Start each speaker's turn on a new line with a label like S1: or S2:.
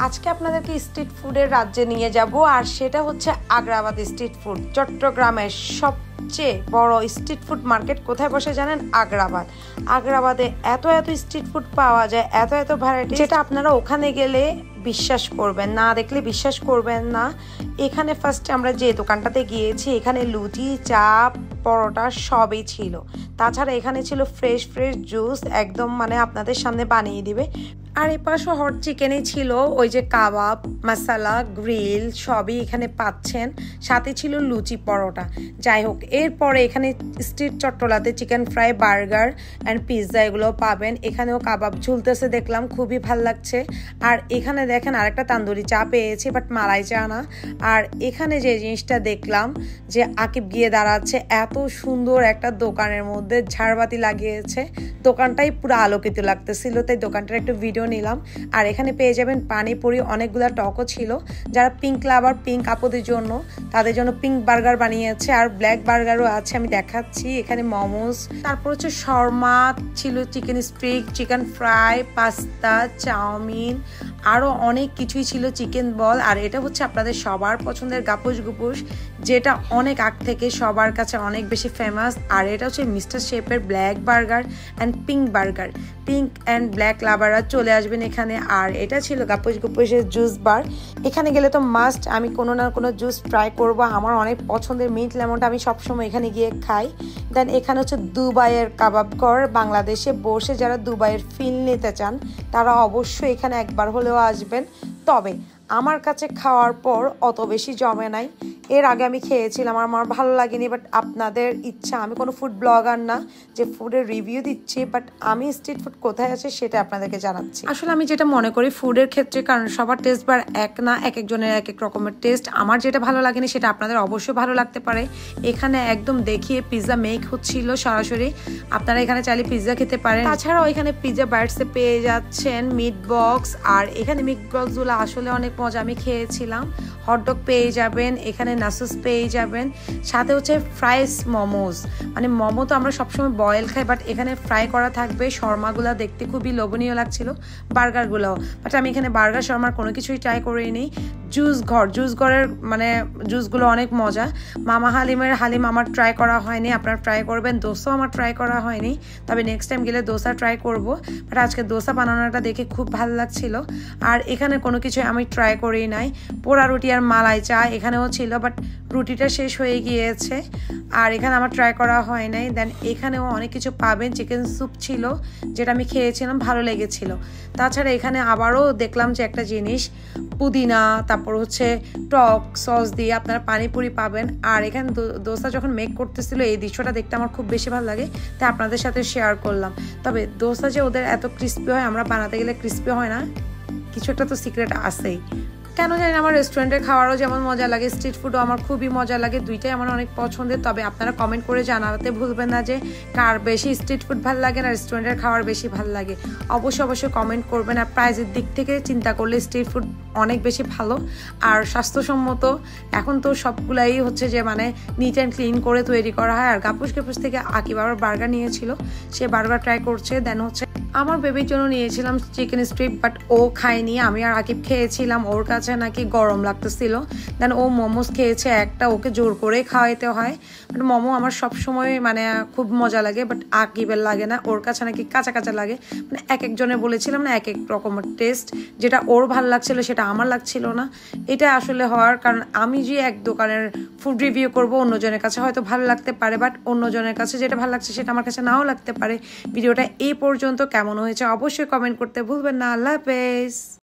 S1: আজকে আপনাদেরকে স্ট্রিট ফুডের রাজ্যে নিয়ে যাব, আর সেটা হচ্ছে আগ্রাবাদ স্ট্রিট ফুড। চট্টগ্রামের সবচেয়ে বড় স্ট্রিট ফুড মার্কেট কোথায় বসে জানেন? আগ্রাবাদ। আগ্রাবাদে এত স্ট্রিট ফুড পাওয়া যায়, এত ভ্যারাইটি, যেটা আপনারা ওখানে গেলে বিশ্বাস করবেন না, দেখলে বিশ্বাস করবেন না। এখানে ফার্স্টে আমরা যে দোকানটাতে গিয়েছি, এখানে লুচি, চাপ, পরোটা সবই ছিল। তাছাড়া এখানে ছিল ফ্রেশ জুস, একদম মানে আপনাদের সামনে বানিয়ে দিবে। আর এ পাশে হট চিকেনই ছিল, ওই যে কাবাব, মশলা, গ্রিল সবই এখানে পাচ্ছেন। সাথে ছিল লুচি, পরোটা। যাই হোক, এরপরে এখানে স্ট্রিট চট্টলাতে chicken fry, burger and pizza এগুলো পাবেন। এখানেও কাবাব ঝুলতেছে দেখলাম, খুবই ভাল লাগছে। আর এখানে দেখেন আরেকটা তান্দুরি চা পেয়েছি, বাট মালাই চা না। আর এখানে যে জিনিসটা দেখলাম, যে আকিব গিয়ে দাঁড়াচ্ছে এত সুন্দর একটা দোকানের মধ্যে, ঝাড়বাতি লাগিয়েছে, দোকানটাই পুরো আলোকিত লাগতেছিল, তাই দোকানটার একটু ভিডিও নিলাম। আর এখানে পেয়ে যাবেন পানিপুরি, অনেকগুলা টকও ছিল। যারা পিঙ্ক লাভার, পিঙ্ক আপুদের জন্য, তাদের জন্য পিঙ্ক বার্গার বানিয়েছে, আর ব্ল্যাক বার্গারও আছে, আমি দেখাচ্ছি। এখানে মোমোস, তারপর হচ্ছে শর্মা ছিল, chicken stick, chicken fry, pasta, chowmein, আরও অনেক কিছুই ছিল, চিকেন বল। আর এটা হচ্ছে আপনাদের সবার পছন্দের গাপুস গুপুস, যেটা অনেক আগ থেকে সবার কাছে অনেক বেশি ফেমাস। আর এটা হচ্ছে মিস্টার শেফের black burger and pink burger. Pink and black লাভাররা চলে আসবেন এখানে। আর এটা ছিল গাপুস গুপুসের জুস বার। এখানে গেলে তো মাস্ট আমি কোনো না কোনো জুস ট্রাই করব। আমার অনেক পছন্দের মিন্ট লেমনটা আমি সবসময় এখানে গিয়ে খাই। দেন এখানে হচ্ছে দুবাইয়ের কাবাব ঘর। বাংলাদেশে বসে যারা দুবাইয়ের ফিল নিতে চান, তারা অবশ্যই এখানে একবার হলেও আসবেন। তবে আমার কাছে খাওয়ার পর অত বেশি জমে নাই। এর আগে আমি খেয়েছিলাম, আমার ভালো লাগেনি। বাট আপনাদের ইচ্ছা, আমি কোনো ফুড ব্লগার না যে ফুডের রিভিউ দিচ্ছি, বাট আমি স্ট্রিট ফুড কোথায় আছে সেটা আপনাদেরকে জানাচ্ছি। আসলে আমি যেটা মনে করি ফুডের ক্ষেত্রে, কারণ সবার টেস্ট বার এক না, এক একজনের এক এক রকমের টেস্ট। আমার যেটা ভালো লাগেনি সেটা আপনাদের অবশ্যই ভালো লাগতে পারে। এখানে একদম দেখিয়ে পিৎজা মেক হচ্ছিল সরাসরি, আপনারা এখানে চাইলে পিৎজা খেতে পারেন। তাছাড়াও এখানে পিৎজা বাইটসে পেয়ে যাচ্ছেন মিট বক্স, আর এখানে মিট বক্সগুলো আসলে অনেক মজা, আমি খেয়েছিলাম। হটডগ পেয়ে যাবেন, এখানে নাসুস পেয়ে যাবেন, সাথে হচ্ছে ফ্রাইস মোমোস। মানে মোমো তো আমরা সবসময় বয়েল খাই, বাট এখানে ফ্রাই করা থাকবে। শর্মাগুলো দেখতে খুবই লোভনীয় লাগছিল, বার্গারগুলোও। বাট আমি এখানে বার্গার শর্মার কোনো কিছুই ট্রাই করিনি। জুস ঘরের মানে জুসগুলো অনেক মজা। মামা হালিমের হালিম আমার ট্রাই করা হয়নি, আপনারা ট্রাই করবেন। দোসাও আমার ট্রাই করা হয়নি, তবে নেক্সট টাইম গেলে দোসা ট্রাই করব। বাট আজকে দোসা বানানোটা দেখে খুব ভালো লাগছিল। আর এখানে কোনো কিছু আমি ট্রাই করি নাই। পোড়া রুটি আর মালাই চা এখানেও ছিল, বাট রুটিটা শেষ হয়ে গিয়েছে, আর এখানে আমার ট্রাই করা হয় নাই। দেন এখানেও অনেক কিছু পাবেন। চিকেন স্যুপ ছিল, যেটা আমি খেয়েছিলাম, ভালো লেগেছিল। তাছাড়া এখানে আবারও দেখলাম যে একটা জিনিস, পুদিনা, তারপর হচ্ছে টক সস দিয়ে আপনারা পানিপুরি পাবেন। আর এখানে দোসা যখন মেক করতেছিল, এই দৃশ্যটা দেখতে আমার খুব বেশি ভালো লাগে, তাই আপনাদের সাথে শেয়ার করলাম। তবে দোসা যে ওদের এত ক্রিস্পি হয়, আমরা বানাতে গেলে ক্রিস্পি হয় না, কিছু একটা তো সিক্রেট আছেই। কেন জানি না, আমার রেস্টুরেন্টের খাওয়ারও যেমন মজা লাগে, স্ট্রিট ফুডও আমার খুবই মজা লাগে। দুইটাই আমার অনেক পছন্দের। তবে আপনারা কমেন্ট করে জানাতে ভুলবেন না যে কার বেশি স্ট্রিট ফুড ভালো লাগে না রেস্টুরেন্টের খাওয়ার বেশি ভালো লাগে। অবশ্যই কমেন্ট করবেন। আর প্রাইসের দিক থেকে চিন্তা করলে স্ট্রিট ফুড অনেক বেশি ভালো আর স্বাস্থ্যসম্মত। এখন তো সবগুলাই হচ্ছে যে মানে নিট অ্যান্ড ক্লিন করে তৈরি করা হয়। আর গাপুস থেকে আকিব আবার বার্গার নিয়েছিল, সে বার্গার ট্রাই করছে। দেন হচ্ছে আমার বেবির জন্য নিয়েছিলাম চিকেন স্ট্রিপ, বাট ও খায়নি। আমি আর আকিব খেয়েছিলাম, ওর কাছে নাকি গরম লাগতেছিল। দেন ও মোমোস খেয়েছে একটা, ওকে জোর করে খাওয়াইতে হয়। বাট মোমো আমার সবসময় মানে খুব মজা লাগে, বাট আকিবের লাগে না, ওর কাছে নাকি কাঁচা লাগে। মানে এক একজনের বলেছিলাম না, এক এক রকমের টেস্ট, যেটা ওর ভালো লাগছিল সেটা আমার লাগছিল না। এটা আসলে হওয়ার কারণ, আমি যে এক দোকানের ফুড রিভিউ করবো, অন্যজনের কাছে হয়তো ভালো লাগতে পারে, বাট অন্যজনের কাছে যেটা ভালো লাগছে সেটা আমার কাছে নাও লাগতে পারে। ভিডিওটা এই পর্যন্ত কেমন হয়েছে অবশ্যই কমেন্ট করতে ভুলবেন না। আল্লাহ হাফেজ।